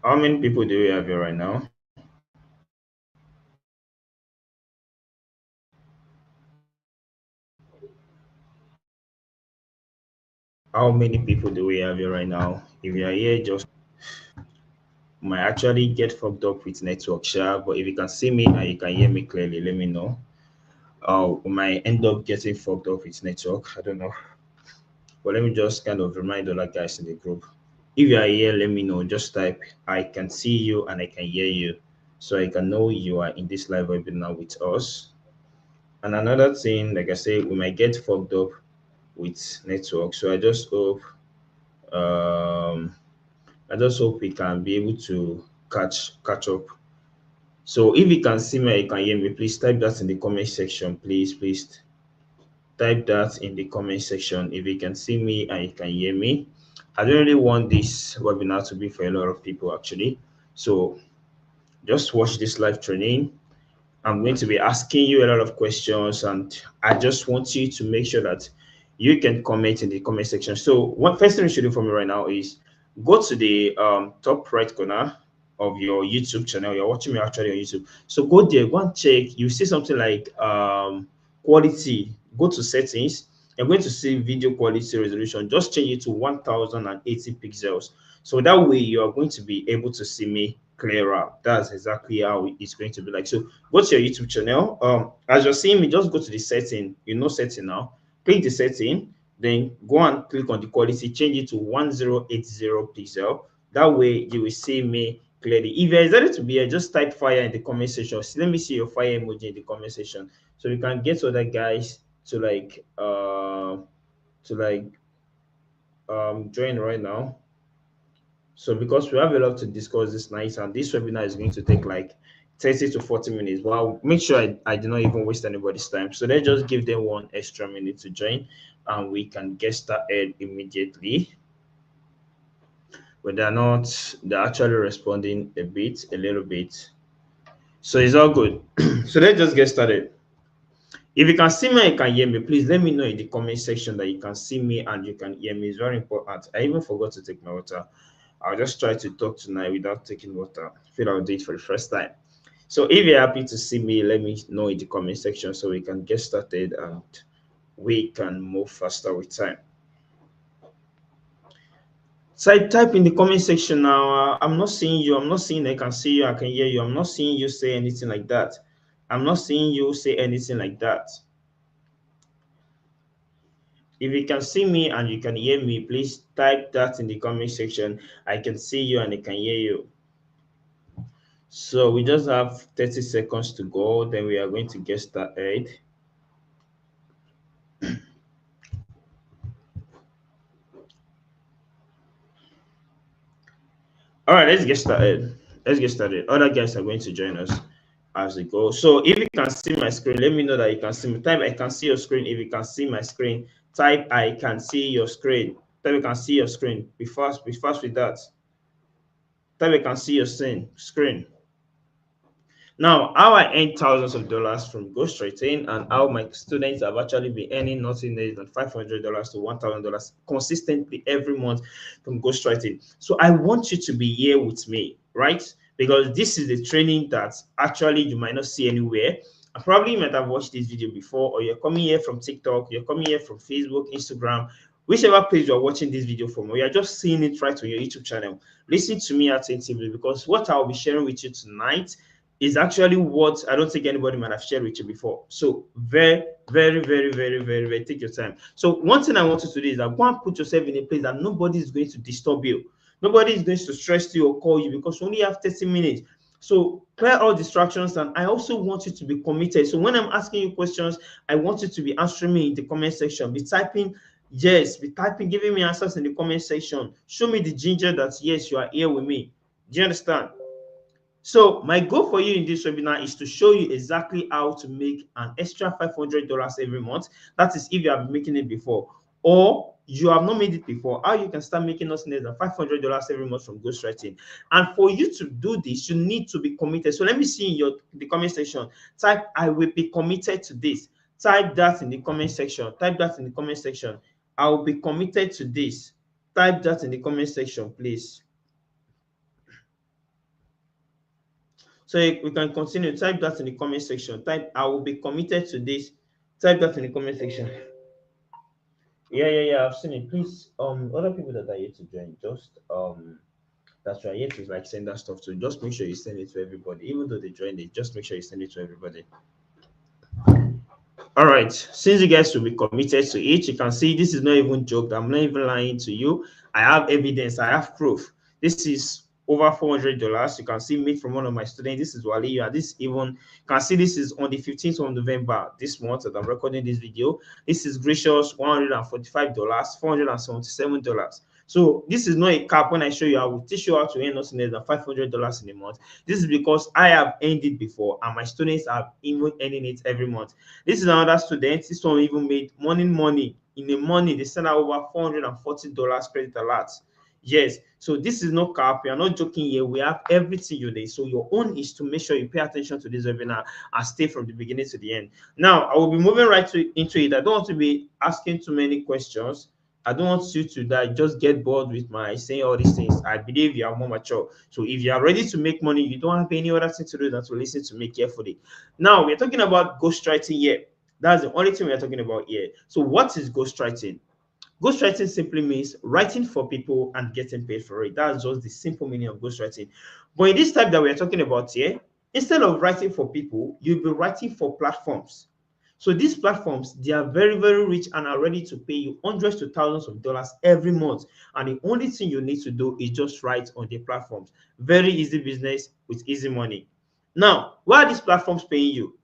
How many people do we have here right now? How many people do we have here right now? If you are here, just might actually get fucked up with network share, but if you can see me and you can hear me clearly, let me know. We might end up getting fucked up with network. I don't know. But let me just kind of remind all the guys in the group. If you are here, let me know. Just type I can see you and I can hear you. So I can know you are in this live webinar with us. And another thing, like I say, we might get fucked up with network. So um I just hope we can be able to catch up. So if you can see me, you can hear me, please type that in the comment section. Please type that in the comment section if you can see me and you can hear me. I don't really want this webinar to be for a lot of people actually. So just watch this live training. I'm going to be asking you a lot of questions, and I just want you to make sure that you can comment in the comment section. So, what first thing you should do for me right now is go to the top right corner of your YouTube channel. You're watching me actually on YouTube. So, go there, go and check. You see something like quality. Go to settings. You're going to see video quality resolution. Just change it to 1080 pixels. So that way you are going to be able to see me clearer. That's exactly how it's going to be like. So go to your YouTube channel. As you're seeing me, just go to the setting. You know setting now. Click the setting, then go and click on the quality, change it to 1080 pixel. That way you will see me clearly. If you're excited to be here, just type fire in the comment section. Let me see your fire emoji in the comment section so we can get other guys to like join right now. So because we have a lot to discuss this night, and this webinar is going to take like 30 to 40 minutes. Well, I'll make sure I do not even waste anybody's time. So let's just give them 1 extra minute to join and we can get started immediately. But they're actually responding a little bit. So it's all good. So let's just get started. If you can see me and you can hear me, please let me know in the comment section that you can see me and you can hear me. It's very important. I even forgot to take my water. I'll just try to talk tonight without taking water. I feel I'll do it for the first time. So if you're happy to see me, let me know in the comment section so we can get started and we can move faster with time. So I type in the comment section now. I'm not seeing you. I'm not seeing I can see you. I can hear you. I'm not seeing you say anything like that. I'm not seeing you say anything like that. If you can see me and you can hear me, please type that in the comment section. I can see you and I can hear you. So we just have 30 seconds to go, then we are going to get started. All right, let's get started. Let's get started. Other guys are going to join us as we go. So if you can see my screen, let me know that you can see me. Type I can see your screen. If you can see my screen, type I can see your screen. Type I can see your screen. Be fast with that. Type I can see your screen. Now, how I earn thousands of dollars from ghostwriting and how my students have actually been earning nothing less than $500 to $1,000 consistently every month from ghostwriting. So I want you to be here with me, right? Because this is the training that actually you might not see anywhere. And probably you might have watched this video before, or you're coming here from TikTok, you're coming here from Facebook, Instagram, whichever page you're watching this video from, or you're just seeing it right on your YouTube channel. Listen to me attentively because what I'll be sharing with you tonight is actually what I don't think anybody might have shared with you before. So very, take your time. So one thing I want you to do is that go and put yourself in a place that nobody is going to disturb you. Nobody is going to stress you or call you because you only have 30 minutes. So clear all distractions, and I also want you to be committed. So when I'm asking you questions, I want you to be answering me in the comment section. Be typing yes, be typing, giving me answers in the comment section. Show me the ginger that yes, you are here with me. Do you understand? So my goal for you in this webinar is to show you exactly how to make an extra $500 every month. That is if you have been making it before, or you have not made it before, how you can start making us less than $500 every month from ghostwriting. And for you to do this, you need to be committed. So let me see in the comment section. Type I will be committed to this. Type that in the comment section. Type that in the comment section. I will be committed to this. type that in the comment section, please. So we can continue. Type that in the comment section. Type I will be committed to this. Type that in the comment section. Yeah. I've seen it. Please, other people that are yet to join, just that's right. Yet to like send that stuff to. Just make sure you send it to everybody. Even though they joined it, just make sure you send it to everybody. All right. Since you guys will be committed to it, you can see this is not even joke. I'm not even lying to you. I have evidence. I have proof. This is over $400. You can see made from one of my students. This is Wali. This even you can see this is on the 15th of November this month that I'm recording this video. This is gracious $145, $477. So this is not a cap. When I show you, I will teach you how to earn nothing less than $500 in a month. This is because I have earned it before, and my students are even earning it every month. This is another student. This one even made money. In the money, they send out over $440 credit alert. Yes, so this is no cap. We are not joking here. We have everything you need. So your own is to make sure you pay attention to this webinar and stay from the beginning to the end. Now, I will be moving into it. I don't want to be asking too many questions. I don't want you to that just get bored with my saying all these things. I believe you are more mature. So if you are ready to make money, you don't have any other thing to do than to listen to me carefully. Now, we're talking about ghostwriting here. That's the only thing we're talking about here. So what is ghostwriting? Ghostwriting simply means writing for people and getting paid for it. That's just the simple meaning of ghostwriting. But in this type that we're talking about here, instead of writing for people, you'll be writing for platforms. So these platforms, they are very, very rich and are ready to pay you hundreds to thousands of dollars every month. And the only thing you need to do is just write on the platforms. Very easy business with easy money. Now, why are these platforms paying you?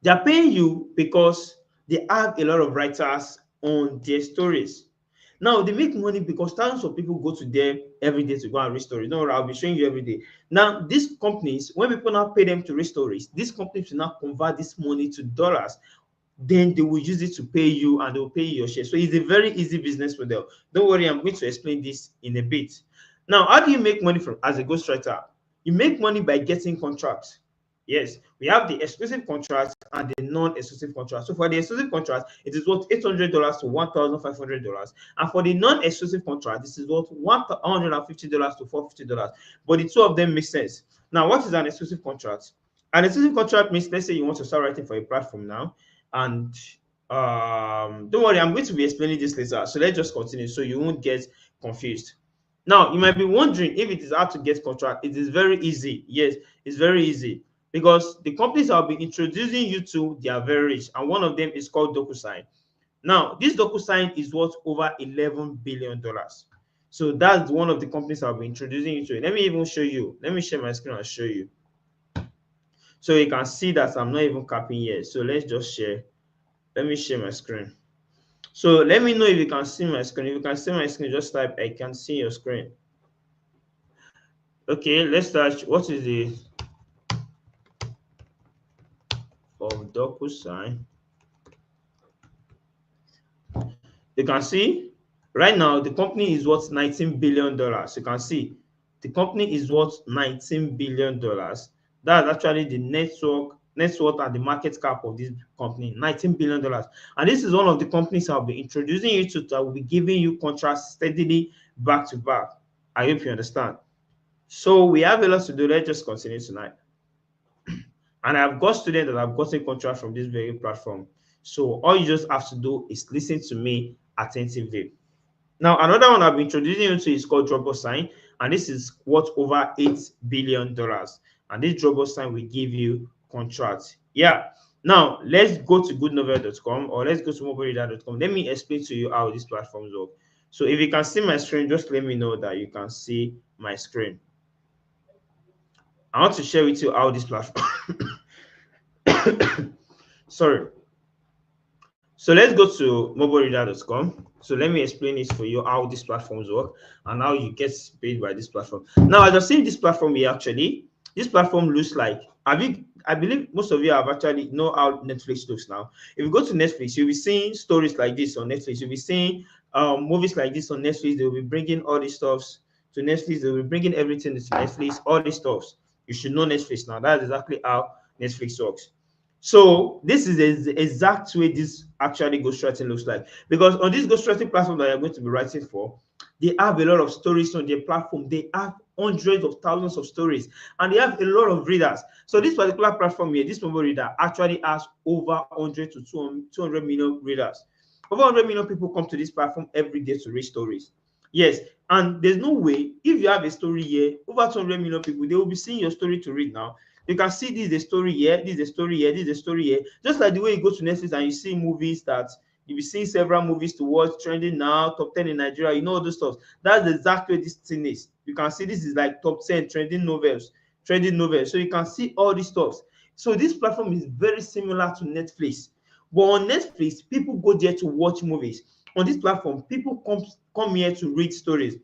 They are paying you because they have a lot of writers on their stories. Now they make money because thousands of people go to them every day to go and read stories. No, I'll be showing you every day. Now, these companies, when people now pay them to read stories, these companies will now convert this money to dollars. Then they will use it to pay you and they will pay you your share. So it's a very easy business model. Don't worry, I'm going to explain this in a bit. Now, how do you make money from as a ghostwriter? You make money by getting contracts. Yes, we have the exclusive contracts and the non-exclusive contracts. So for the exclusive contract, it is worth $800 to $1,500. And for the non-exclusive contract, this is worth $150 to $450. But the two of them make sense. Now, what is an exclusive contract? An exclusive contract means, let's say you want to start writing for a platform now, and don't worry, I'm going to be explaining this later. So let's just continue so you won't get confused. Now, you might be wondering if it is hard to get contract. It is very easy. Yes, it's very easy because the companies I'll be introducing you to, they are very rich, and one of them is called DocuSign. Now, this DocuSign is worth over $11 billion. So that's one of the companies I'll be introducing you to. Let me even show you. Let me share my screen and show you. So you can see that I'm not even capping yet. So let's just share. Let me share my screen. So let me know if you can see my screen. If you can see my screen, just type I can see your screen. Okay, let's start. What is the of DocuSign? You can see right now the company is worth $19 billion. You can see the company is worth $19 billion. That's actually the net worth and the market cap of this company, $19 billion. And this is one of the companies I'll be introducing you to that will be giving you contracts steadily back to back. I hope you understand. So we have a lot to do. Let's just continue tonight. And I've got students that have gotten contract from this very platform. So all you just have to do is listen to me attentively. Now, another one I've been introducing you to is called DropoSign, and this is worth over $8 billion. And this DropoSign will give you contracts. Yeah. Now, let's go to goodnovel.com or let's go to mobilereader.com. Let me explain to you how these platforms work. So if you can see my screen, just let me know that you can see my screen. I want to share with you how this platform. Sorry. So let's go to mobilereader.com. So let me explain it for you how these platforms work and how you get paid by this platform. Now, as I've seen this platform here, actually, this platform looks like, I believe most of you have actually know how Netflix looks now. If you go to Netflix, you'll be seeing stories like this on Netflix. You'll be seeing movies like this on Netflix. They'll be bringing all these stuffs to Netflix. They'll be bringing everything to Netflix, all these stuffs. You should know Netflix now. That's exactly how Netflix works. So this is the exact way this actually ghostwriting looks like. Because on this ghostwriting platform that you're going to be writing for, they have a lot of stories on their platform. They have hundreds of thousands of stories, and they have a lot of readers. So this particular platform here, this mobile reader actually has over 100 to 200 million readers. Over 100 million people come to this platform every day to read stories. Yes, and there's no way if you have a story here, over 200 million people, they will be seeing your story to read now. You can see this is a story here, this is a story here, this is a story here. Just like the way you go to Netflix and you see movies that you'll be seeing several movies to watch, trending now, top 10 in Nigeria, you know all those stuff. That's exactly what this thing is. You can see this is like top 10 trending novels, trending novels. So you can see all these stuff. So this platform is very similar to Netflix. But on Netflix, people go there to watch movies. On this platform, people come here to read stories.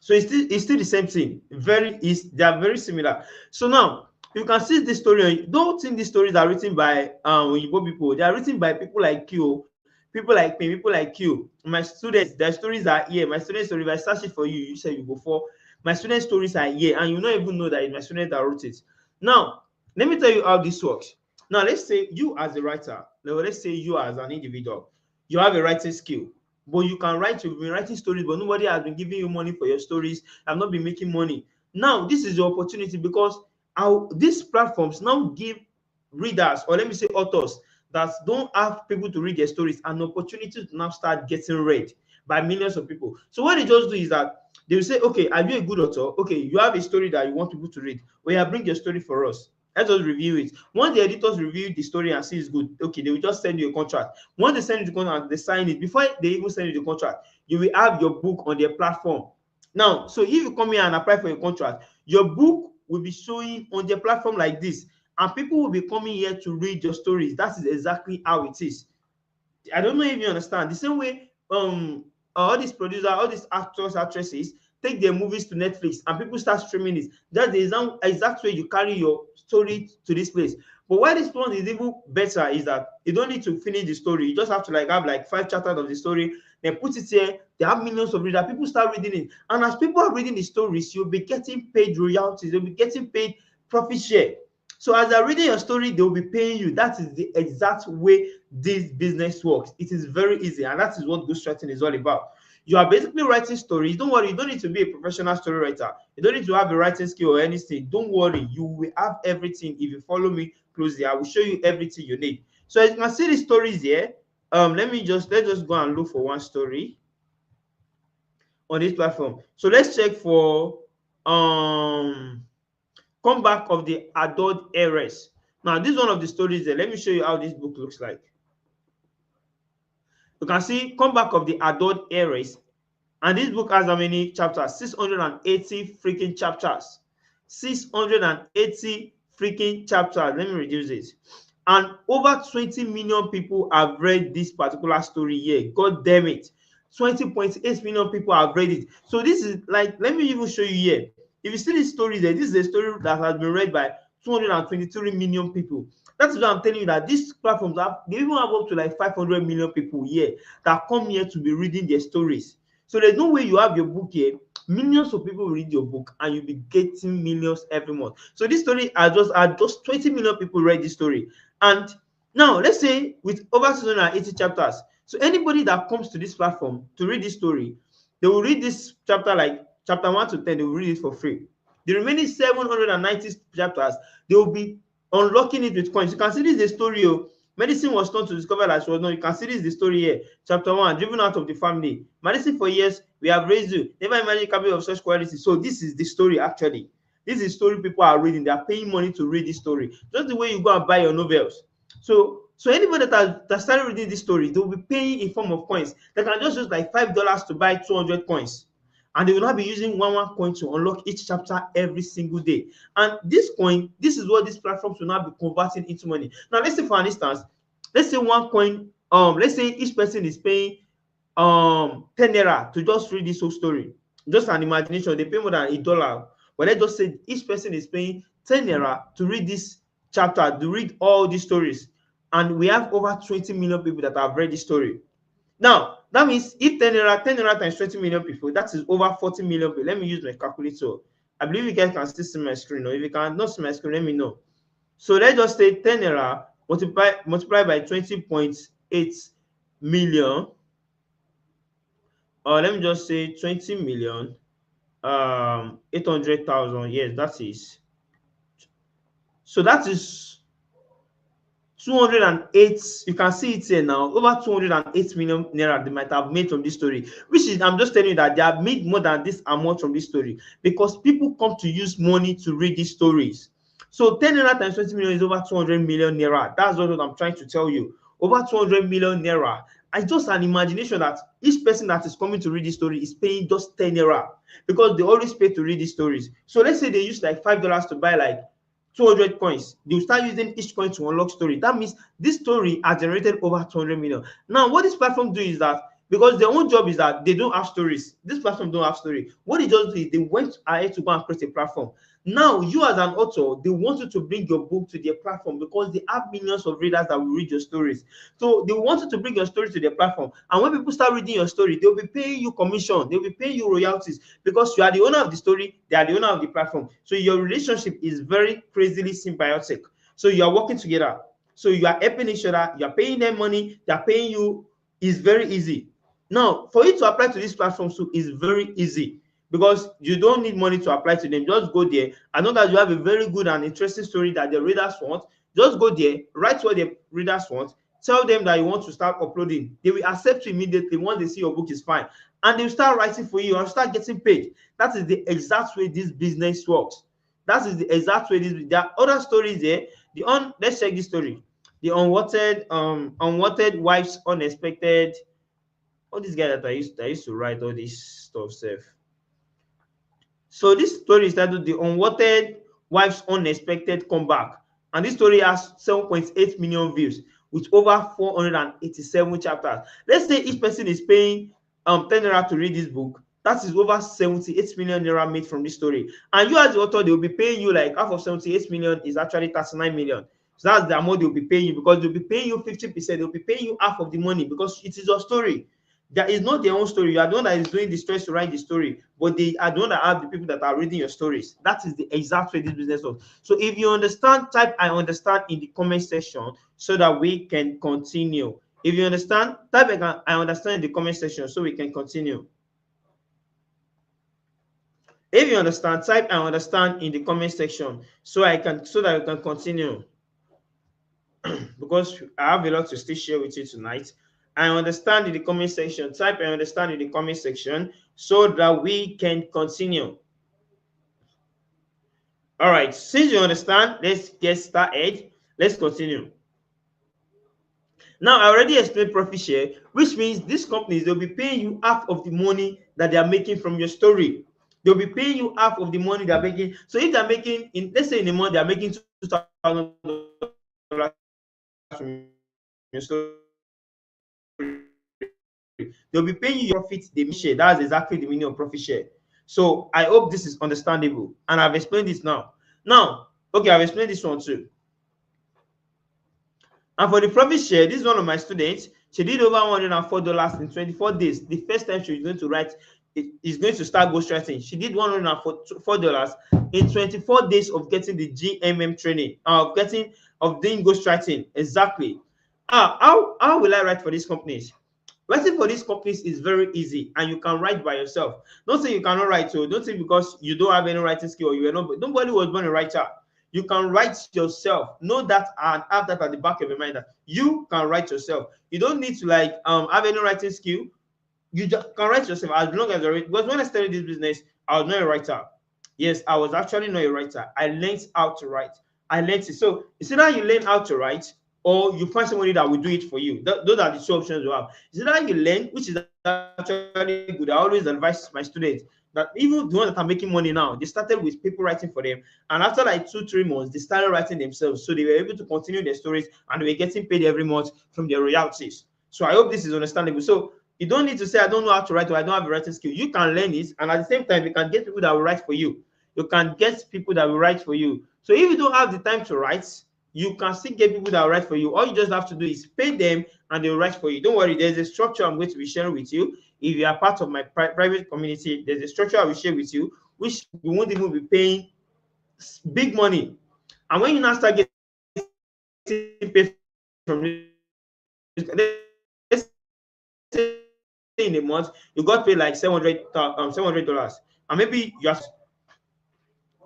So it's still the same thing. They are very similar. So now you can see this story. Don't think these stories are written by Oyibo people. They are written by people like you, people like me, people like you. My students, their stories are here. My students' story. If I search it for you, you say you go for. My students' stories are here, and you not even know that it's my students that wrote it. Now, let me tell you how this works. Now, let's say you as a writer. Now, let's say you as an individual, you have a writing skill, but you can write. You've been writing stories, but nobody has been giving you money for your stories. Have not been making money. Now this is your opportunity, because these platforms now give readers, or let me say authors, that don't have people to read their stories, an opportunity to now start getting read by millions of people. So what they just do is that they will say, okay, are you a good author? Okay, you have a story that you want people to read. Well, yeah, bring your story for us. Let us review it. Once the editors review the story and see it's good, okay, they will just send you a contract. Once they send you the contract, they sign it. Before they even send you the contract, you will have your book on their platform. Now, so if you come here and apply for a contract, your book will be showing on their platform like this, and people will be coming here to read your stories. That is exactly how it is. I don't know if you understand. The same way all these producers, all these actors, actresses take their movies to Netflix and people start streaming it. That's the exact way you carry your story to this place. But why this one is even better is that you don't need to finish the story. You just have to like have like 5 chapters of the story, then put it here. They have millions of readers. People start reading it. And as people are reading the stories, you'll be getting paid royalties, you'll be getting paid profit share. So as they're reading your story, they will be paying you. That is the exact way this business works. It is very easy, and that is what ghostwriting is all about. You are basically writing stories. Don't worry, you don't need to be a professional story writer. You don't need to have a writing skill or anything. Don't worry, you will have everything if you follow me closely. I will show you everything you need. So as you can see the stories here. Let's just go and look for one story on this platform. So let's check for comeback of the adult heiress. Now, this is one of the stories there. Let me show you how this book looks like. You can see comeback of the adult heiress. And this book has how many chapters? 680 freaking chapters. 680 freaking chapters. Let me reduce it. And over 20 million people have read this particular story here. God damn it. 20.8 million people have read it. So this is like, let me even show you here. If you see this story there, this is a story that has been read by 223 million people. That's why I'm telling you that these platforms they even have up to like 500 million people here that come here to be reading their stories. So there's no way you have your book here, millions of people read your book, and you'll be getting millions every month. So this story are just 20 million people read this story. And now let's say with over 680 chapters, so anybody that comes to this platform to read this story, they will read this chapter, like chapter 1 to 10, they will read it for free. The remaining 790 chapters, they will be unlocking it with coins. You can see this is the story. Medicine was taught to discover that she was not. You can see this is the story here. Chapter 1, driven out of the family. Medicine for years, we have raised you. Never imagine capable of such quality. So this is the story actually. This is the story people are reading. They are paying money to read this story. Just the way you go and buy your novels. So anybody that started reading this story, they will be paying in form of coins. They can just use like $5 to buy 200 coins. And they will not be using one coin to unlock each chapter every single day. And this coin, this is what these platforms will now be converting into money. Now, let's say for an instance, let's say one coin, let's say each person is paying 10 naira to just read this whole story. Just an imagination, they pay more than $1. But let's just say each person is paying 10 naira to read this chapter, to read all these stories. And we have over 20 million people that have read this story. Now, that means if 10 naira times 20 million people, that is over 40 million people. Let me use my calculator. I believe you guys can still see my screen. Or if you cannot see my screen, let me know. So let's just say 10 naira multiply by 20.8 million, or let me just say 20 million 800,000. Yes, that is, so that is 208. You can see it here now, over 208 million naira they might have made from this story, which is, I'm just telling you that they have made more than this amount from this story, because people come to use money to read these stories. So 10 naira times 20 million is over 200 million naira. That's what I'm trying to tell you. Over 200 million naira. It's just an imagination that each person that is coming to read this story is paying just 10 naira, because they always pay to read these stories. So let's say they use like $5 to buy like 200 coins. They will start using each coin to unlock story. That means this story has generated over 200 million. Now, what this platform do is that, because their own job is that they don't have stories. This platform don't have story. What they just do is they went ahead to go and create a platform. Now, you as an author, they want you to bring your book to their platform, because they have millions of readers that will read your stories. So they want you to bring your story to their platform. And when people start reading your story, they'll be paying you commission. They'll be paying you royalties, because you are the owner of the story. They are the owner of the platform. So your relationship is very crazily symbiotic. So you are working together. So you are helping each other. You are paying them money. They are paying you. It's very easy. Now, for you to apply to these platforms too is very easy, because you don't need money to apply to them. Just go there. I know that you have a very good and interesting story that the readers want. Just go there, write what the readers want, tell them that you want to start uploading. They will accept you immediately once they see your book is fine, and they'll start writing for you and start getting paid. That is the exact way this business works. That is the exact way this. There are other stories there. Let's check this story. The unwanted wife's unexpected. All these guys that I used to write all this stuff self. So this story is titled The Unwanted Wife's Unexpected Comeback. And this story has 7.8 million views with over 487 chapters. Let's say each person is paying 10 naira to read this book. That is over 78 million naira made from this story. And you as the author, they will be paying you like half of 78 million is actually 39 million. So that's the amount they'll be paying you, because they'll be paying you 50%. They'll be paying you half of the money, because it is your story. That is not their own story. You are the one that is doing the stress to write the story, but they are the one that have the people that are reading your stories. That is the exact way this business works. So if you understand, type I understand in the comment section so that we can continue. If you understand, type I understand in the comment section so we can continue. If you understand, type I understand in the comment section so that we can continue. Because I have a lot to still share with you tonight. I understand in the comment section. Type I understand in the comment section so that we can continue. All right. Since you understand, let's get started. Let's continue. Now, I already explained profit share, which means these companies, they'll be paying you half of the money that they are making from your story. They'll be paying you half of the money they're making. So if they're making, let's say in a month, they're making $2,000 from your story, they'll be paying you your profit, the share. That's exactly the meaning of profit share. So I hope this is understandable. And I've explained this now. Okay, I've explained this one too. And for the profit share, this is one of my students. She did over $104 in 24 days. The first time she was going to write, is going to start ghostwriting. She did $104 in 24 days of getting the GMM training, of doing ghostwriting. Exactly. How will I write for these companies? Writing for these companies is very easy, and you can write by yourself. Don't say you cannot write. So don't say because you don't have any writing skill or you are not. Nobody was born a writer. You can write yourself. Know that and have that at the back of your mind that you can write yourself. You don't need to have any writing skill. You just can write yourself as long as you're ready. Because when I started this business, I was not a writer. Yes, I was actually not a writer. I learned how to write. I learned it. So it's either you learn how to write or you find somebody that will do it for you. Those are the two options you have. It's either you learn, which is actually good. I always advise my students that even the ones that are making money now, they started with people writing for them. And after like 2-3 months, they started writing themselves. So they were able to continue their stories and they were getting paid every month from their royalties. So I hope this is understandable. So you don't need to say, I don't know how to write or I don't have a writing skill. You can learn it. And at the same time, you can get people that will write for you. You can get people that will write for you. So if you don't have the time to write, you can still get people that will write for you. All you just have to do is pay them and they'll write for you. Don't worry, there's a structure I'm going to be sharing with you. If you are part of my private community, there's a structure I will share with you, which you won't even be paying big money. And when you now start getting getting paid from this, let's say in a month you got paid like $700, and maybe you have,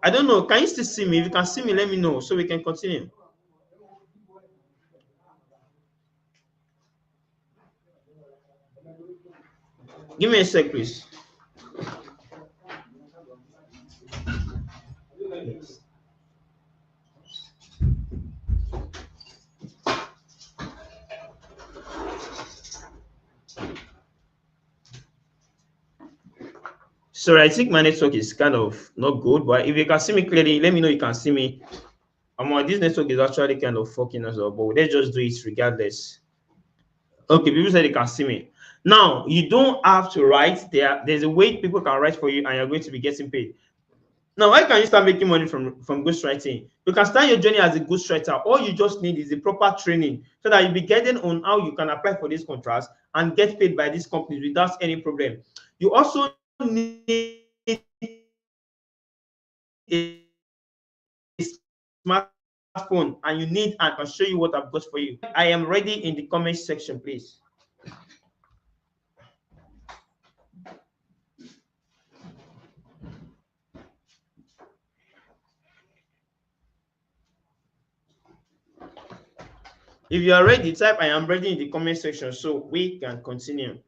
I don't know, can you still see me? If you can see me, let me know so we can continue. Give me a sec, please. Sorry, I think my network is kind of not good, but if you can see me clearly, let me know you can see me. This network is actually kind of fucking us up, but let's just do it regardless. Okay, people said they can see me. Now, you don't have to write there. There's a way people can write for you and you're going to be getting paid. Now, why can you start making money from ghostwriting? You can start your journey as a ghostwriter. All you just need is a proper training so that you'll be getting on how you can apply for these contracts and get paid by these companies without any problem. You also need a smartphone and you need, and I'll show you what I've got for you. I am ready in the comment section, please. If you are ready, type I am ready in the comment section so we can continue.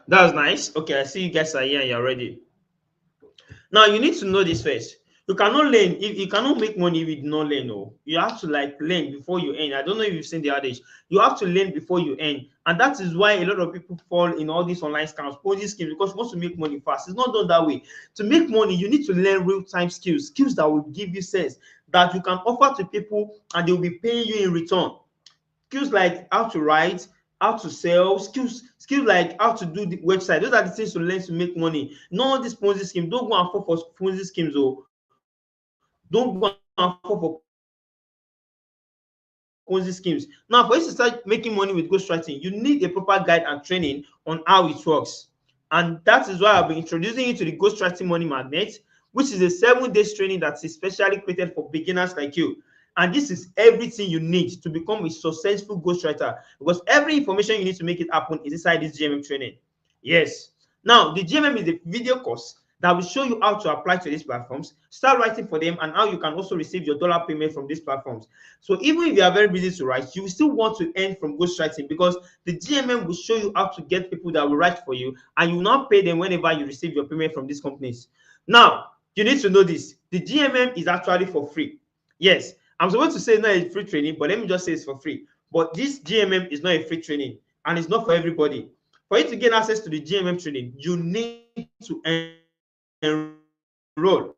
That's nice. Okay, I see you guys are here and you're ready. Now you need to know this first. You cannot learn if you cannot make money if you do not learn. No, you have to like learn before you earn. I don't know if you've seen the adage. You have to learn before you earn, and that is why a lot of people fall in all these online scams, Ponzi schemes, because you want to make money fast. It's not done that way. To make money, you need to learn real-time skills, skills that will give you sense that you can offer to people, and they will be paying you in return. Skills like how to write, how to sell, skills like how to do the website. Those are the things to learn to make money. Not this Ponzi scheme. Don't go and fall for Ponzi schemes. Oh, don't go and fall for Ponzi schemes. Now, for you to start making money with ghostwriting, you need a proper guide and training on how it works. And that is why I've been introducing you to the Ghostwriting Money Magnet, which is a 7 day training that's especially created for beginners like you. And this is everything you need to become a successful ghostwriter, because every information you need to make it happen is inside this GMM training. Yes. Now, the GMM is a video course that will show you how to apply to these platforms, start writing for them, and how you can also receive your dollar payment from these platforms. So even if you are very busy to write, you will still want to earn from ghostwriting, because the GMM will show you how to get people that will write for you, and you will not pay them whenever you receive your payment from these companies. Now, you need to know this. The GMM is actually for free. Yes, I'm supposed to say it's not a free training, but let me just say it's for free. But this GMM is not a free training, and it's not for everybody. For you to get access to the GMM training, you need to enroll.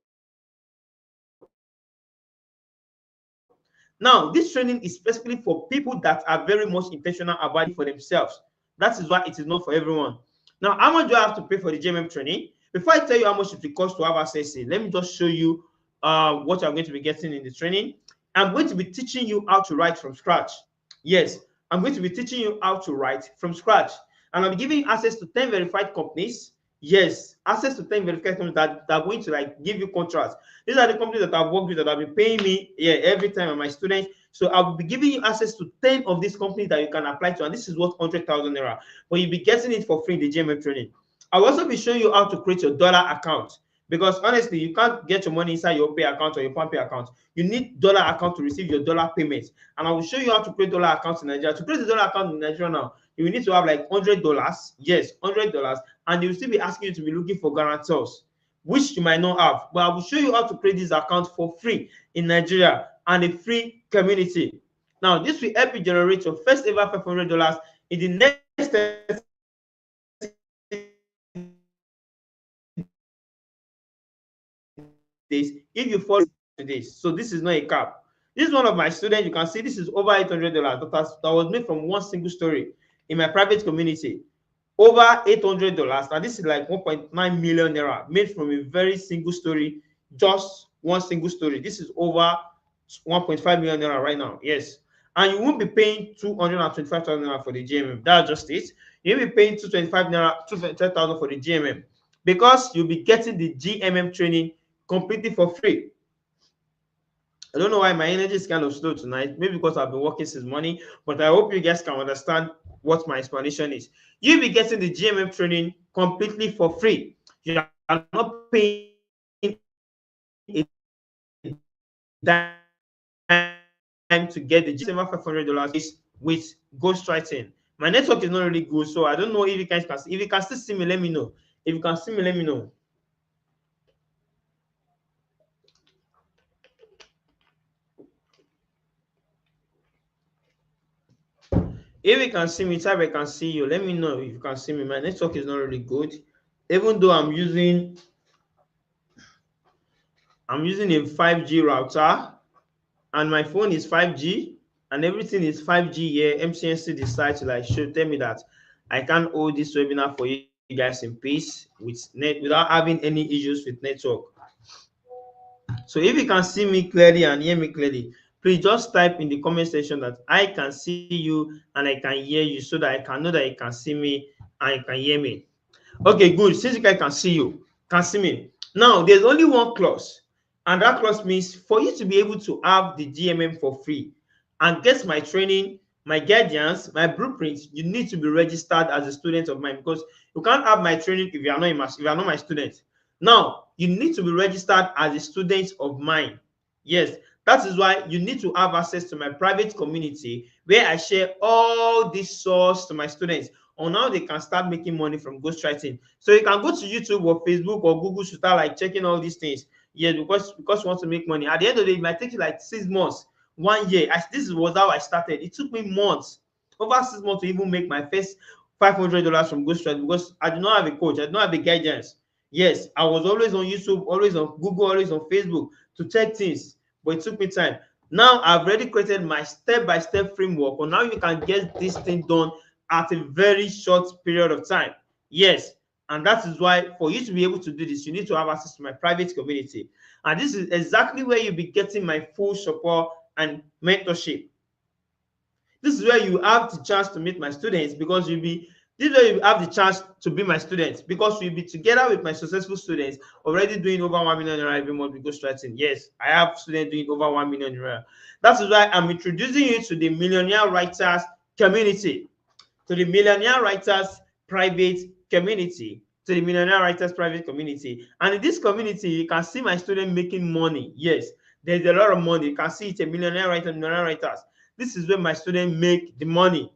Now, this training is specifically for people that are very much intentional about it for themselves. That is why it is not for everyone. Now, how much do I have to pay for the GMM training? Before I tell you how much it will cost to have access to it, let me just show you what I'm going to be getting in the training. I'm going to be teaching you how to write from scratch. Yes, I'm going to be teaching you how to write from scratch. And I'll be giving you access to 10 verified companies. Yes, access to 10 verified companies that are going to like give you contracts. These are the companies that I've worked with that have been paying me every time I'm my student. So I will be giving you access to 10 of these companies that you can apply to. And this is worth 100,000 naira. But you'll be getting it for free in the GMM training. I'll also be showing you how to create your dollar account. Because honestly, you can't get your money inside your pay account or your PayPal account. You need dollar account to receive your dollar payments. And I will show you how to create dollar accounts in Nigeria. To create a dollar account in Nigeria now, you will need to have like $100. Yes, $100. And they will still be asking you to be looking for guarantors, which you might not have. But I will show you how to create this account for free in Nigeria and a free community. Now, this will help you generate your first ever $500 in the next 30 days if you follow this. So this is not a cap. This is one of my students. You can see this is over $800 that was made from one single story in my private community. Over $800. Now this is like 1.9 million naira made from a very single story, just one single story. This is over 1.5 million naira right now. Yes. And you won't be paying 225,000 naira for the GMM. That's just it. You'll be paying 225 naira, 225,000 for the GMM, because you'll be getting the GMM training completely for free. I don't know why my energy is kind of slow tonight. Maybe because I've been working since morning, but I hope you guys can understand what my explanation is. You'll be getting the GMM training completely for free. You are not paying a dime to get the GMM training. With ghostwriting. My network is not really good, so I don't know if you guys can see. If you can still see me, let me know. If you can see me, let me know. If you can see me, type I can see you. Let me know if you can see me. My network is not really good. Even though I'm using a 5G router, and my phone is 5G, and everything is 5G here. MCNC decided to like show tell me that I can't hold this webinar for you guys in peace with net without having any issues with network. So if you can see me clearly and hear me clearly, please just type in the comment section that I can see you and I can hear you, so that I can know that you can see me and you can hear me. Okay, good. Since you guys can see you, can see me. Now, there's only one clause, and that clause means for you to be able to have the GMM for free and get my training, my guidance, my blueprints, you need to be registered as a student of mine, because you can't have my training if you are not if you are not my student. Now, you need to be registered as a student of mine. Yes, that is why you need to have access to my private community, where I share all these source to my students on how they can start making money from ghostwriting. So you can go to YouTube or Facebook or Google to start like checking all these things. Yes, because you want to make money. At the end of the day, it might take you like 6 months, 1 year. This was how I started. It took me months, over 6 months, to even make my first $500 from ghostwriting, because I do not have a coach, I do not have a guidance. Yes, I was always on YouTube, always on Google, always on Facebook to check things, but it took me time. Now I've already created my step-by-step framework on how you can get this thing done at a very short period of time. Yes, and that is why for you to be able to do this, you need to have access to my private community. And this is exactly where you'll be getting my full support and mentorship. This is where you have the chance to meet my students, because this is where you have the chance to be my students, because we'll be together with my successful students already doing over 1 million naira every month with ghostwriting. Yes, I have students doing over 1 million naira. That is why I'm introducing you to the millionaire writers community, to the millionaire writers private community, to the millionaire writers private community. And in this community, you can see my students making money. Yes, there's a lot of money. You can see it's a millionaire writers. This is where my students make the money.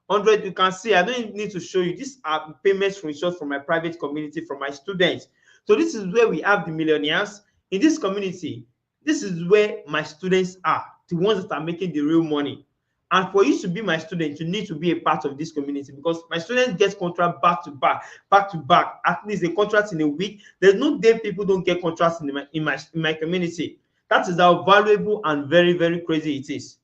100, you can see, I don't need to show you. These are payments screenshots from my private community, from my students. So this is where we have the millionaires in this community. This is where my students are, the ones that are making the real money. And for you to be my student, you need to be a part of this community, because my students get contract back to back, back to back. At least a contract in a week. There's no day people don't get contracts in my community. That is how valuable and very, very crazy it is.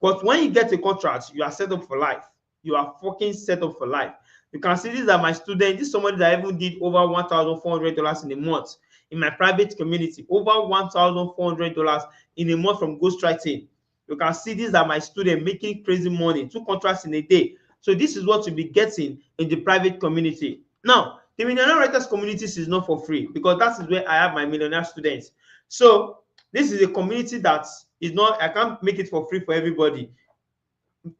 But when you get a contract, you are set up for life. You are fucking set up for life. You can see these are my students. This is somebody that even did over $1,400 in a month in my private community. Over $1,400 in a month from ghostwriting. You can see these are my students making crazy money, 2 contracts in a day. So this is what you'll be getting in the private community. Now, the millionaire writers communities is not for free, because that is where I have my millionaire students. So this is a community that is not, I can't make it for free for everybody.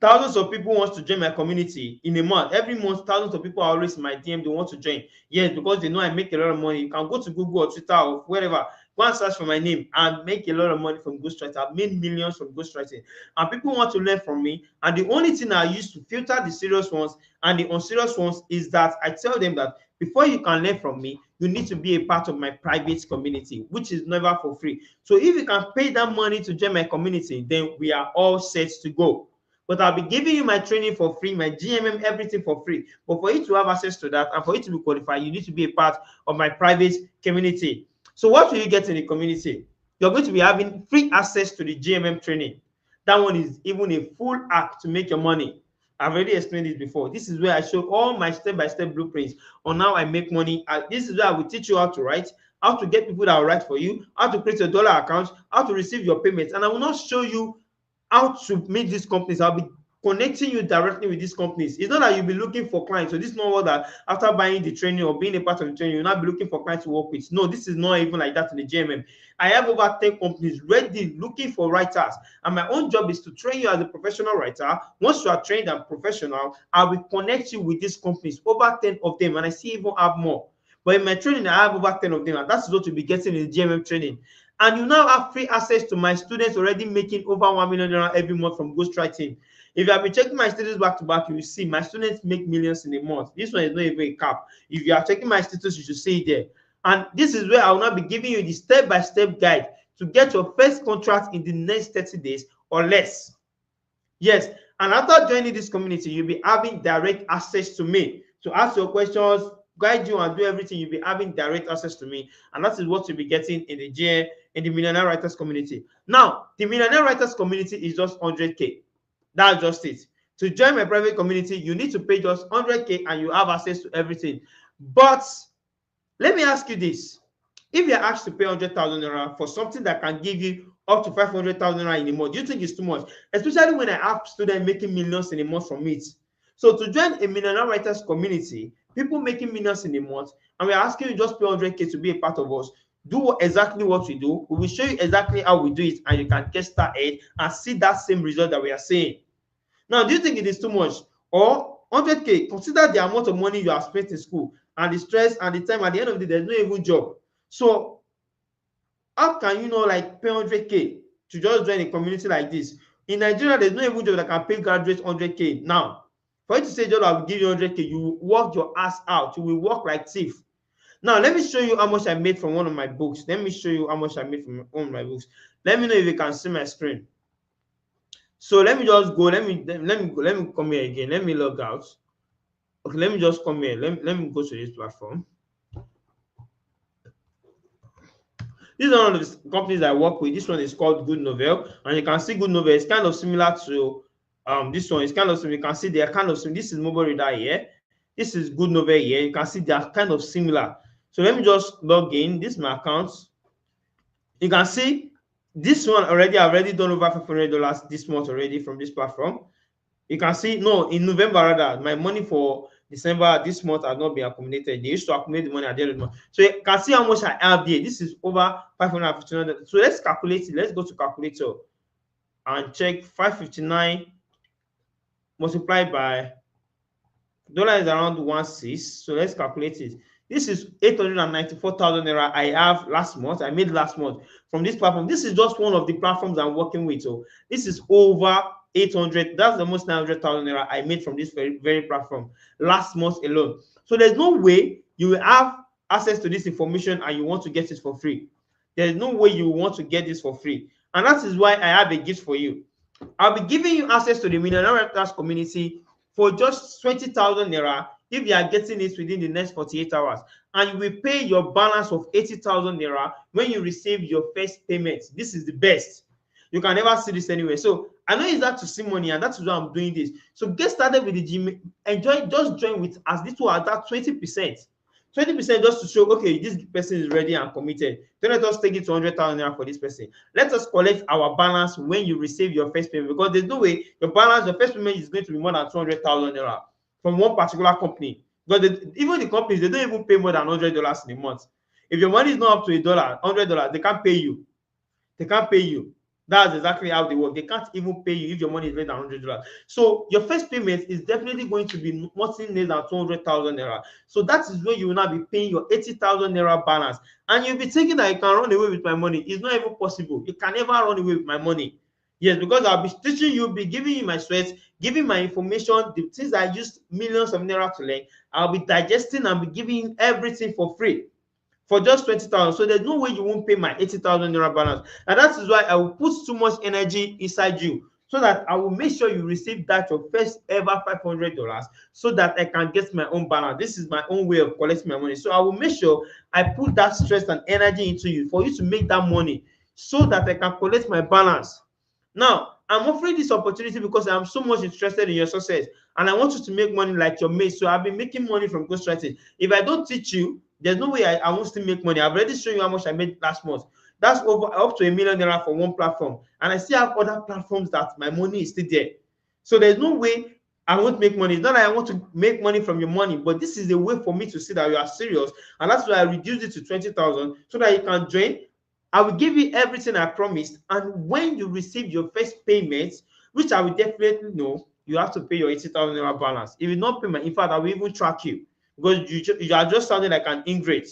Thousands of people want to join my community in a month. Every month, thousands of people are always in my DM. They want to join. Yes, because they know I make a lot of money. You can go to Google or Twitter or wherever, go and search for my name and make a lot of money from ghostwriting. I've made millions from ghostwriting, and people want to learn from me. And the only thing I use to filter the serious ones and the unserious ones is that I tell them that before you can learn from me, you need to be a part of my private community, which is never for free. So if you can pay that money to join my community, then we are all set to go. But I'll be giving you my training for free, my GMM, everything for free. But for you to have access to that and for you to be qualified, you need to be a part of my private community. So what will you get in the community? You're going to be having free access to the GMM training. That one is even a full app to make your money. I've already explained this before. This is where I show all my step-by-step blueprints on how I make money. This is where I will teach you how to write, how to get people that will write for you, how to create a dollar account, how to receive your payments. And I will not show you how to meet these companies. I'll be connecting you directly with these companies. It's not that you'll be looking for clients. So this is not what that after buying the training or being a part of the training, you'll not be looking for clients to work with. No, this is not even like that in the GMM. I have over 10 companies ready looking for writers. And my own job is to train you as a professional writer. Once you are trained and professional, I will connect you with these companies, over 10 of them, and I see even have more. But in my training, I have over 10 of them, and that's what you'll be getting in the GMM training. And you now have free access to my students already making over $1 million every month from ghostwriting. If you have been checking my status back to back, you will see my students make millions in a month. This one is not even a cap. If you are checking my status, you should see it there. And this is where I will now be giving you the step-by-step guide to get your first contract in the next 30 days or less. Yes, and after joining this community, you'll be having direct access to me to ask your questions, guide you, and do everything. You'll be having direct access to me, and that is what you'll be getting in the Millionaire Writers community. Now, the Millionaire Writers community is just 100K. That's just it. To join my private community, you need to pay just 100K and you have access to everything. But let me ask you this. If you're asked to pay 100,000 naira for something that can give you up to 500,000 naira in a month, do you think it's too much? Especially when I have students making millions in a month from it. So to join a Millionaire Writers community, people making millions in a month, and we're asking you just pay 100K to be a part of us, do exactly what we do. We will show you exactly how we do it, and you can get started and see that same result that we are seeing. Now, do you think it is too much? Or 100K, consider the amount of money you have spent in school and the stress and the time. At the end of the day, there's no even job. So how can you like pay 100K to just join a community like this? In Nigeria, there's no even job that can pay graduates 100K. Now, for you to say, Joel, I will give you 100K, you will work your ass out. You will work like thief. Now, let me show you how much I made from one of my books. Let me show you how much I made from one of my books. Let me know if you can see my screen. So let me just go. Let me come here again. Let me log out. Okay, let me just come here. Let me go to this platform. This is one of the companies I work with. This one is called Good Novel, and you can see Good Novel. It's kind of similar to this one. It's kind of similar. You can see they are kind of similar. This is mobile reader here. This is Good Novel here. You can see they are kind of similar. So let me just log in. This is my account. You can see this one already. I've already done over $500 this month already from this platform. You can see, no, in November rather, my money for December this month has not been accumulated. They used to accumulate the money at the end of the month. So you can see how much I have there. This is over 559. So let's calculate it. Let's go to calculator and check 559 multiplied by dollar is around 1.6. So let's calculate it. This is 894,000 naira I have last month. I made last month from this platform. This is just one of the platforms I'm working with. So this is over 800. That's almost 900,000 naira I made from this very platform last month alone. So there's no way you will have access to this information and you want to get it for free. There's no way you want to get this for free. And that is why I have a gift for you. I'll be giving you access to the Millionaire Writers community for just 20,000 naira if you are getting it within the next 48 hours. And you will pay your balance of 80,000 naira when you receive your first payment. This is the best. You can never see this anywhere. So I know it's that to see money, and that's why I'm doing this. So get started with the gym. Just join with as little as that 20%. 20% just to show, okay, this person is ready and committed. Don't let us take it to 100,000 naira for this person. Let us collect our balance when you receive your first payment, because there's no way your first payment is going to be more than 200,000 naira from one particular company. Because even the companies, they don't even pay more than $100 in a month. If your money is not up to $100, they can't pay you. They can't pay you. That's exactly how they work. They can't even pay you if your money is less than $100. So your first payment is definitely going to be nothing less than 200,000 naira. So that is where you will now be paying your 80,000 naira balance. And you'll be thinking that you can run away with my money. It's not even possible. You can never run away with my money. Yes, because I'll be teaching you, be giving you my sweat, giving my information, the things I used millions of naira to learn. I'll be digesting and be giving you everything for free. For just 20,000. So there's no way you won't pay my 80,000 naira balance. And that is why I will put too much energy inside you, so that I will make sure you receive that your first ever $500, so that I can get my own balance. This is my own way of collecting my money. So I will make sure I put that stress and energy into you for you to make that money, so that I can collect my balance. Now, I'm offering this opportunity because I'm so much interested in your success, and I want you to make money like your mate. So I've been making money from ghostwriting. If I don't teach you, there's no way I won't still make money. I've already shown you how much I made last month. That's over up to $1 million for one platform, and I still have other platforms that my money is still there. So there's no way I won't make money. It's not that I want to make money from your money, but this is a way for me to see that you are serious. And that's why I reduced it to 20,000 so that you can join. I will give you everything I promised. And when you receive your first payment, which I will definitely know, you have to pay your 80,000 naira balance. If you not pay, in fact, I will even track you because you are just sounding like an ingrate.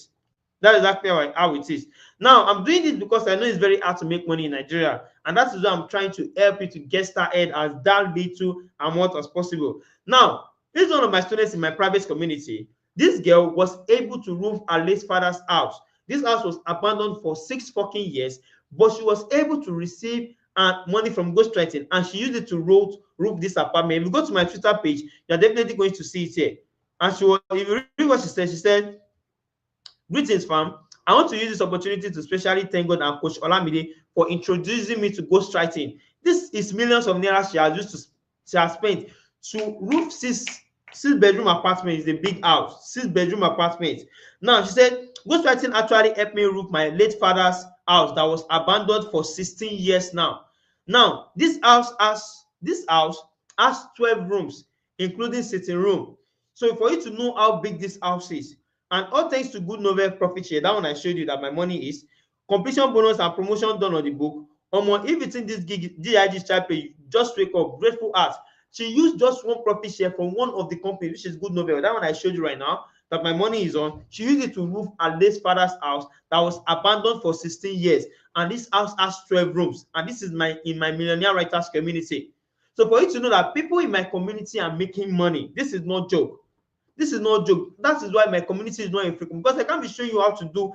That's exactly how it is. Now, I'm doing this because I know it's very hard to make money in Nigeria. And that is why I'm trying to help you to get started as that little amount as possible. Now, this is one of my students in my private community. This girl was able to roof her late father's house. This house was abandoned for 6 fucking years, but she was able to receive money from ghostwriting, and she used it to roof this apartment. If you go to my Twitter page, you're definitely going to see it here. And if you read what she said, "Greetings, fam. I want to use this opportunity to specially thank God and Coach Olamide for introducing me to ghostwriting. This is millions of naira she has spent to roof six-bedroom apartment. Is a big house, 6-bedroom apartment. Now," she said, "ghostwriting actually helped me roof my late father's house that was abandoned for 16 years now. Now, this house has 12 rooms, including sitting room. So for you to know how big this house is, and all thanks to good novel profit share, that one I showed you that my money is, completion bonus and promotion done on the book. Omo, if it's in this GIG stripe page, just wake up, grateful heart." She used just one profit share from one of the companies, which is good novel. That one I showed you right now that my money is on. She used it to roof her late father's house that was abandoned for 16 years. And this house has 12 rooms. And this is in my millionaire writers community. So for you to know that people in my community are making money, this is not joke. This is not joke. That is why my community is not infrequent, because I can't be showing you how to do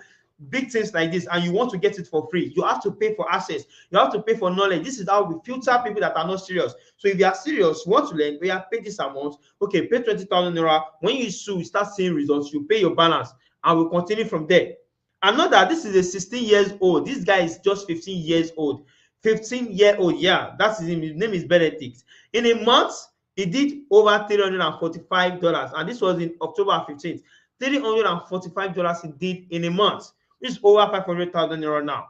big things like this and you want to get it for free. You have to pay for access. You have to pay for knowledge. This is how we filter people that are not serious. So if you are serious, want to learn, we have paid this amount. Okay, pay 20,000 naira. When you start seeing results, you pay your balance and we'll continue from there. And know that this is a 16 years old. This guy is just 15 years old. 15-year-old, yeah, that's his name. His name is Benedict. In a month, he did over $345, and this was in October 15th. $345 he did in a month. It's over 500,000 euro now.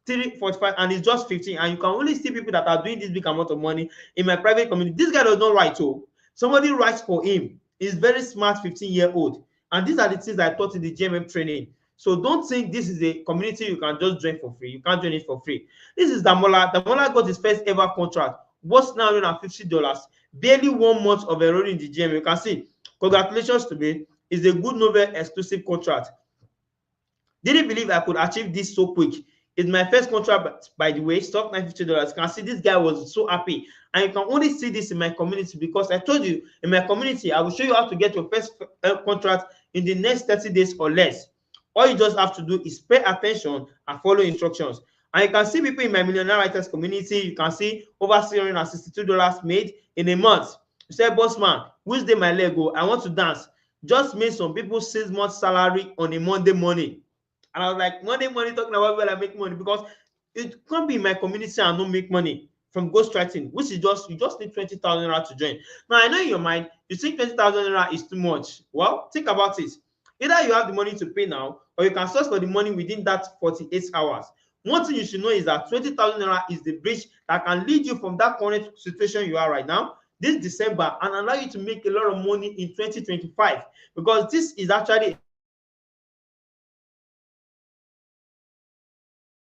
345, and it's just 15. And you can only see people that are doing this big amount of money in my private community. This guy does not write, oh, somebody writes for him. He's very smart, 15-year-old. And these are the things I taught in the GMM training. So don't think this is a community you can just join for free. You can't join it for free. This is Damola. Damola got his first ever contract, worth $950. Barely 1 month of enrolling in the GM. You can see, congratulations to me. It's a good novel exclusive contract. Didn't believe I could achieve this so quick. It's my first contract, by the way. Stock $950. You can see this guy was so happy. And you can only see this in my community because I told you, in my community, I will show you how to get your first contract in the next 30 days or less. All you just have to do is pay attention and follow instructions. And you can see people in my millionaire writers community. You can see over $662 made in a month. You say, "Boss man, which day my leg go? I want to dance." Just made some people 6 months salary on a Monday morning. And I was like, Monday morning talking about where I make money, because it can't be in my community and not make money from ghostwriting, which is you just need 20,000 naira to join. Now I know in your mind you think 20,000 naira is too much. Well, think about it. Either you have the money to pay now, or you can source for the money within that 48 hours. One thing you should know is that 20,000 naira is the bridge that can lead you from that current situation you are right now this December and allow you to make a lot of money in 2025, because this is actually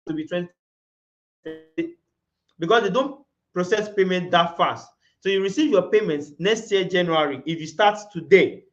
to be 20, because they don't process payment that fast. So you receive your payments next year January if you start today.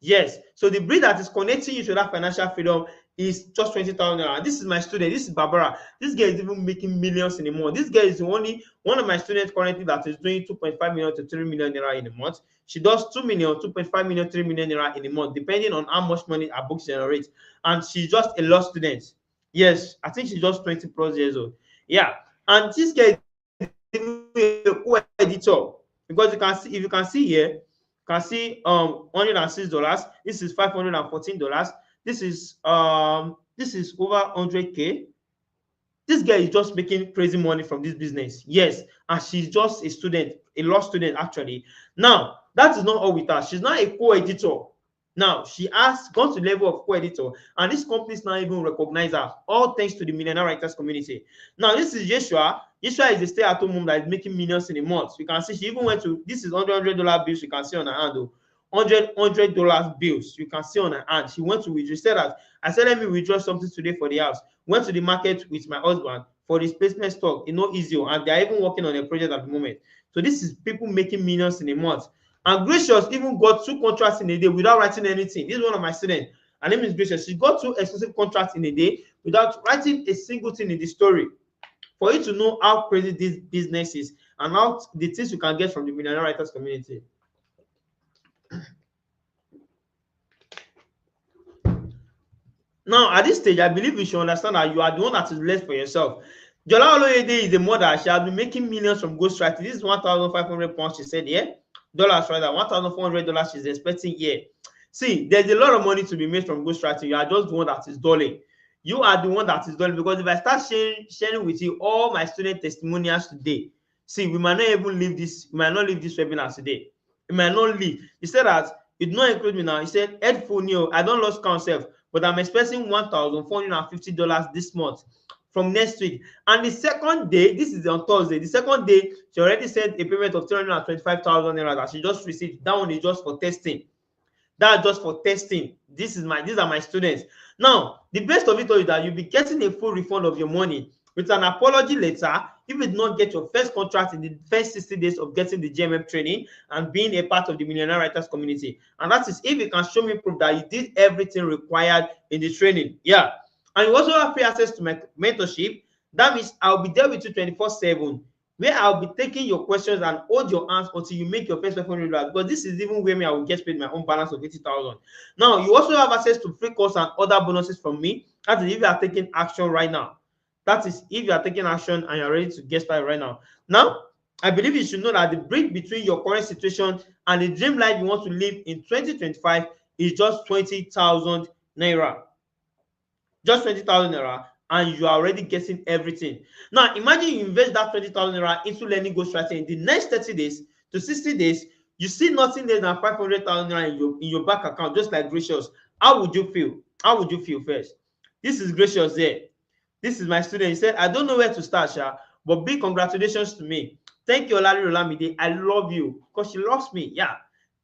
Yes, so the bridge that is connecting you to that financial freedom is just 20,000 naira. This is my student. This is Barbara. This girl is even making millions in a month. This girl is only one of my students currently that is doing 2.5 million to 3 million naira in a month. She does 2 million, 2.5 million, 3 million naira in a month, depending on how much money her books generate. And she's just a law student. Yes, I think she's just 20 plus years old. Yeah, and this girl is even a co-editor, because you can see, if you can see here, you can see $106. This is $514. This is over 100K. This girl is just making crazy money from this business. Yes, and she's just a student, a law student actually. Now, that is not all with her. She's not a co-editor. Now she has gone to the level of co-editor, and this company is now even recognize her, all thanks to the millionaire writers community. Now this is Joshua. Joshua is a stay-at-home mom that is making millions in a month. You can see she even went to, this is $100 bills you can see on her hand. Oh, $100 bills you can see on her hand. She went to withdraw. She said that, I said, let me withdraw something today for the house. Went to the market with my husband for displacement stock. You know, easy, and they are even working on a project at the moment. So this is people making millions in a month. And Gracious even got 2 contracts in a day without writing anything. This is one of my students. Her name is Gracious. She got 2 exclusive contracts in a day without writing a single thing in the story. For you to know how crazy this business is and how the things you can get from the millionaire writers community. Now, at this stage, I believe you should understand that you are the one that is left for yourself. Jola Oloyede is a mother. She has been making millions from ghostwriting. This is £1,500, she said, yeah? Dollars rather, $1,400 she's expecting here. See, there's a lot of money to be made from ghostwriting. You are just the one that is dulling. You are the one that is dulling, because if I start sharing with you all my student testimonials today, see, we might not even leave this, we might not leave this webinar today. We might not leave. He said that it did not include me now. He said, headphone, I don't lose count self, but I'm expecting $1,450 this month from next week. And the second day, this is on Thursday, the second day, she already sent a payment of 325,000 naira that she just received. That one is just for testing. That's just for testing. These are my students. Now, the best of it all is that you'll be getting a full refund of your money with an apology letter if you did not get your first contract in the first 60 days of getting the GMM training and being a part of the millionaire writers community. And that is if you can show me proof that you did everything required in the training. Yeah. And you also have free access to my mentorship. That means I'll be there with you 24/7, where I'll be taking your questions and hold your hands until you make your first $500, because this is even where me I will get paid my own balance of 80,000. Now you also have access to free course and other bonuses from me. That is if you are taking action right now. That is if you are taking action and you are ready to get started right now. Now, I believe you should know that the bridge between your current situation and the dream life you want to live in 2025 is just 20,000 naira. Just 20,000 naira, and you are already getting everything. Now imagine you invest that 20,000 naira into learning ghostwriting. In the next 30 days to 60 days, you see nothing less than 500,000 naira in your bank account, just like Gracious. How would you feel? How would you feel first? This is Gracious there. This is my student. He said, I don't know where to start, Sha, but big congratulations to me. Thank you, Olari Olamide. I love you, because she loves me. Yeah.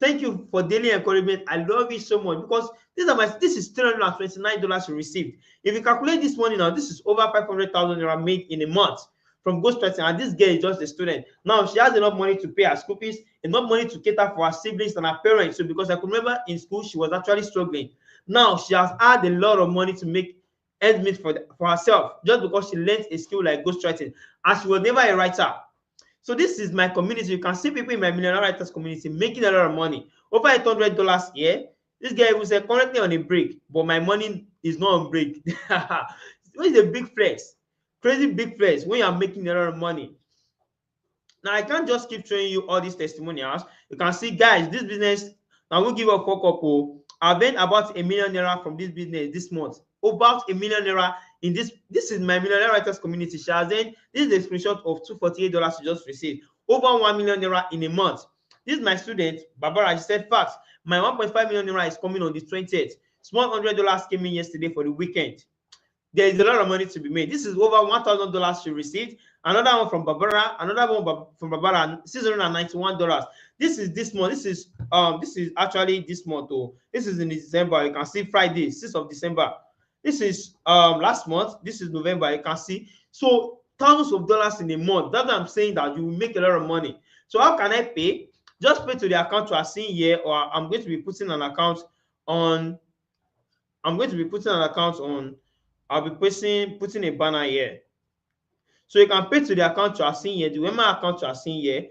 Thank you for daily encouragement. I love you so much, because this is $329 you received. If you calculate this money now, this is over 500,000 naira made in a month from ghostwriting. And this girl is just a student. Now she has enough money to pay her school fees, enough money to cater for her siblings and her parents. So because I could remember in school she was actually struggling. Now she has had a lot of money to make ends meet for herself, just because she learned a skill like ghostwriting, and she was never a writer. So this is my community. You can see people in my millionaire writers community making a lot of money, over $800 here. This guy will say currently on a break, but my money is not on break. It's a big flex, crazy big flex when you are making a lot of money. Now I can't just keep showing you all these testimonials. You can see, guys, this business, I will give a fuck up. Oh, I've earned about $1 million naira from this business this month. About $1 million naira in this. This is my millionaire writers community. She has earned, this is a screenshot of $248 she just received. Over $1 million naira in a month. This is my student, Barbara. She said, facts. My 1.5 million naira is coming on the 20th. Small $100 came in yesterday for the weekend. There is a lot of money to be made. This is over $1,000 she received. Another one from Barbara, another one from Barbara, $691. This is this month. This is actually this month. Oh, this is in December. You can see Friday, 6th of December. This is last month. This is November. You can see. So thousands of dollars in a month. That's what I'm saying, that you will make a lot of money. So how can I pay? Just pay to the account you are seeing here, or I'm going to be putting an account on. I'm going to be putting an account on. I'll be putting a banner here. So you can pay to the account you are seeing here, the Wema account you are seeing here,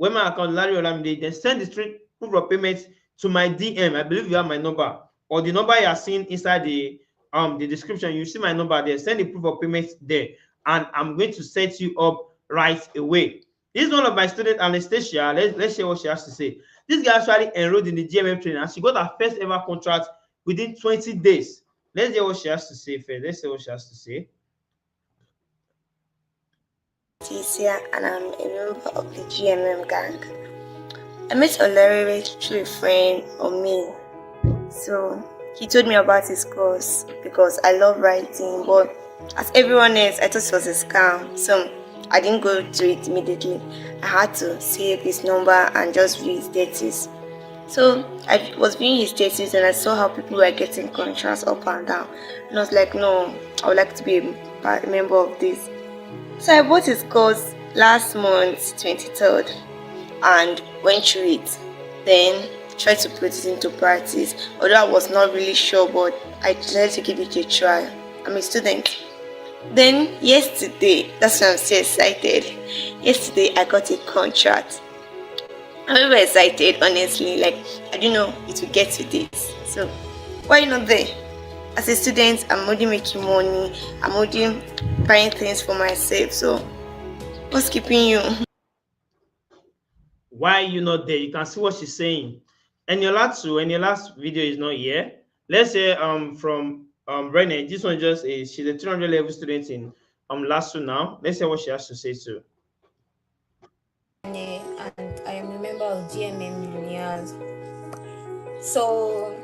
Wema account Larry Olamide, then send the straight proof of payment to my DM. I believe you have my number, or the number you are seeing inside the description. You see my number there. Send the proof of payment there, and I'm going to set you up right away. This is one of my students, Anastasia. Let's hear what she has to say. This guy actually enrolled in the GMM training, and she got her first ever contract within 20 days. Let's hear what she has to say first. Let's see what she has to say. Leticia, and I'm a member of the GMM gang. I met Olariwe through a friend or me. So he told me about his course because I love writing, but as everyone else, I thought it was a scam. So I didn't go to it immediately. I had to save his number and just view his status. So I was viewing his status and I saw how people were getting contracts up and down. And I was like, no, I would like to be a member of this. So I bought his course last month, 23rd, and went through it. Then tried to put it into practice. Although I was not really sure, but I decided to give it a try. I'm a student. Then yesterday, that's why I'm so excited. Yesterday I got a contract. I'm very excited, honestly. Like I didn't know it would get to this. So why not there? As a student, I'm already making money. I'm already buying things for myself. So what's keeping you? Why are you not there? You can see what she's saying. And your last video is not here. Let's say from Renee, this one just is she's a 300 level student in LASU now. Let's say what she has to say too. And I am a member of GMM Millionaires. So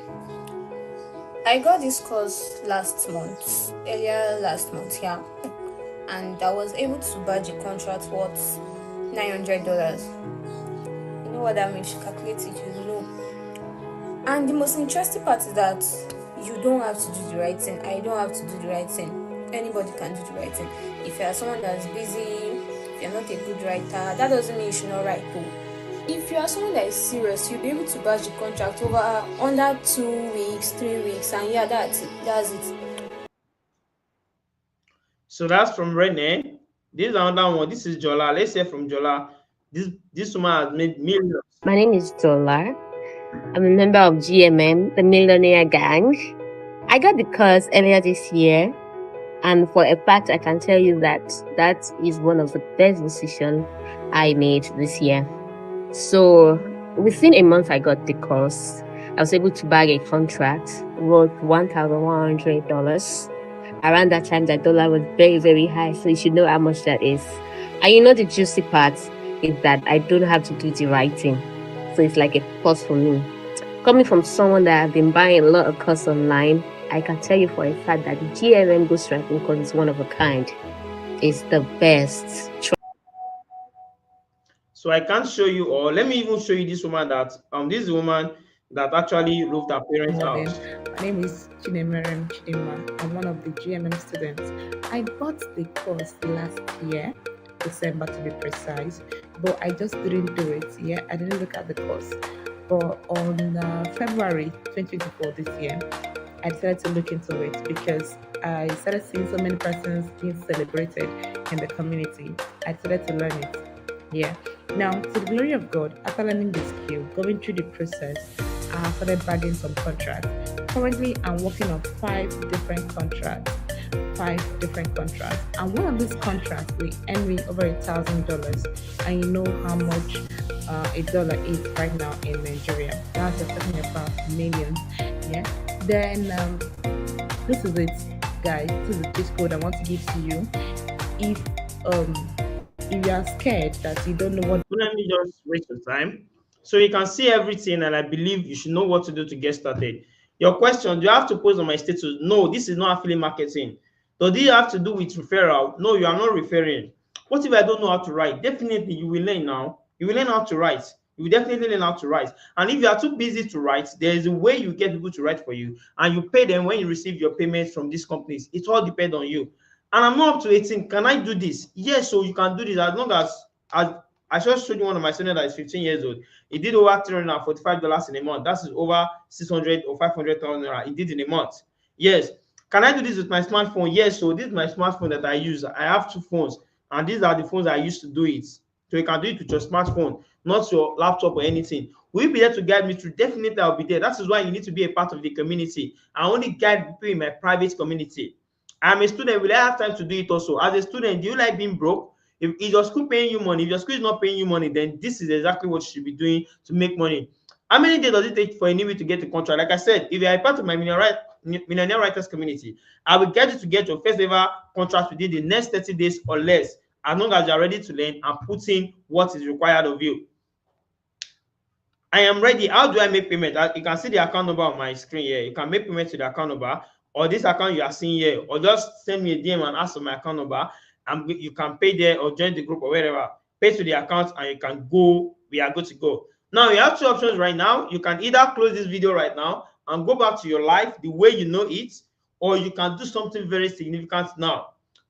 I got this course earlier last month, yeah, and I was able to badge a contract worth $900. You know what that means? You calculate it, you know. And the most interesting part is that you don't have to do the writing. I don't have to do the writing. Anybody can do the writing. If you are someone that's busy, if you're not a good writer, that doesn't mean you should not write too. If you are someone that is serious, you'll be able to badge the contract over under 2 weeks, 3 weeks, and yeah, that's it. So that's from Renee. This is another one. This is Jola. Let's say from Jola. This woman has made millions. My name is Zola. I'm a member of GMM, the Millionaire Gang. I got the course earlier this year, and for a fact, I can tell you that that is one of the best decisions I made this year. So within a month, I got the course. I was able to bag a contract worth $1,100. Around that time, the dollar was very, very high, so you should know how much that is. And you know the juicy part is that I don't have to do the writing, so it's like a plus for me. Coming from someone that have been buying a lot of courses online, I can tell you for a fact that the GMM Ghostwriting course is one of a kind. It's the best. So I can't show you all. Let me even show you this woman that this is the woman that actually roofed her parents' house. My name is Chinemerem Chidima. I'm one of the GMM students. I bought the course last year, December to be precise, but I just didn't do it. Yeah, I didn't look at the course. But on February 2024 this year, I decided to look into it because I started seeing so many persons being celebrated in the community. I decided to learn it. Yeah. Now, to the glory of God, after learning the skill, going through the process, I started bagging some contracts. Currently, I'm working on 5 different contracts. And one of these contracts will earn me over $1,000. And you know how much a dollar is right now in Nigeria. Now we're talking about millions. Yeah. Then this is it, guys. This is the cheat code I want to give to you. If you are scared that you don't know what, Let me just waste your time. So you can see everything, and I believe you should know what to do to get started. Your question, do you have to post on my status? No, this is not affiliate marketing. Does it have to do with referral? No, you are not referring. What if I don't know how to write? Definitely, you will learn now. You will learn how to write. You will definitely learn how to write. And if you are too busy to write, there is a way you get people to write for you, and you pay them when you receive your payments from these companies. It all depends on you. And I'm not up to 18. Can I do this? Yes, so you can do this as long as I just showed you one of my students that is 15 years old. He did over $345 in a month. That's over 600 or 500,000 naira. He did in a month. Yes. Can I do this with my smartphone? Yes. So this is my smartphone that I use. I have 2 phones, and these are the phones I use to do it. So you can do it with your smartphone, not your laptop or anything. Will you be there to guide me through? Definitely, I'll be there. That is why you need to be a part of the community. I only guide people in my private community. I'm a student. Will I have time to do it also? As a student, do you like being broke? If your school paying you money, if your school is not paying you money, then this is exactly what you should be doing to make money. How many days does it take for a newbie to get a contract? Like I said, if you are a part of my millionaire writers community, I will get you to get your first ever contract within the next 30 days or less, as long as you are ready to learn and put in what is required of you. I am ready. How do I make payment? You can see the account number on my screen here. You can make payment to the account number or this account you are seeing here, or just send me a DM and ask for my account number, and you can pay there or join the group or wherever. Pay to the account and you can go. We are good to go. Now you have two options right now. You can either close this video right now and go back to your life the way you know it, or you can do something very significant now.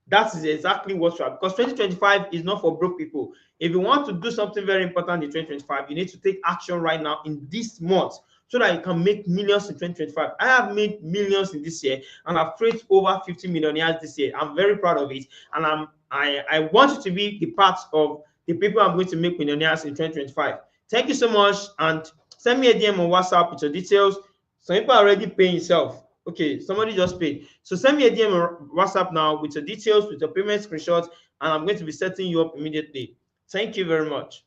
That is exactly what's right, because 2025 is not for broke people. If you want to do something very important in 2025, you need to take action right now in this month so that you can make millions in 2025. I have made millions in this year and I've created over 50 millionaires this year. I'm very proud of it, and I want you to be the part of the people I'm going to make millionaires in 2025. Thank you so much, and send me a DM on WhatsApp with your details. Some people are already paying yourself. Okay, somebody just paid. So send me a DM on WhatsApp now with your details, with your payment screenshots, and I'm going to be setting you up immediately. Thank you very much.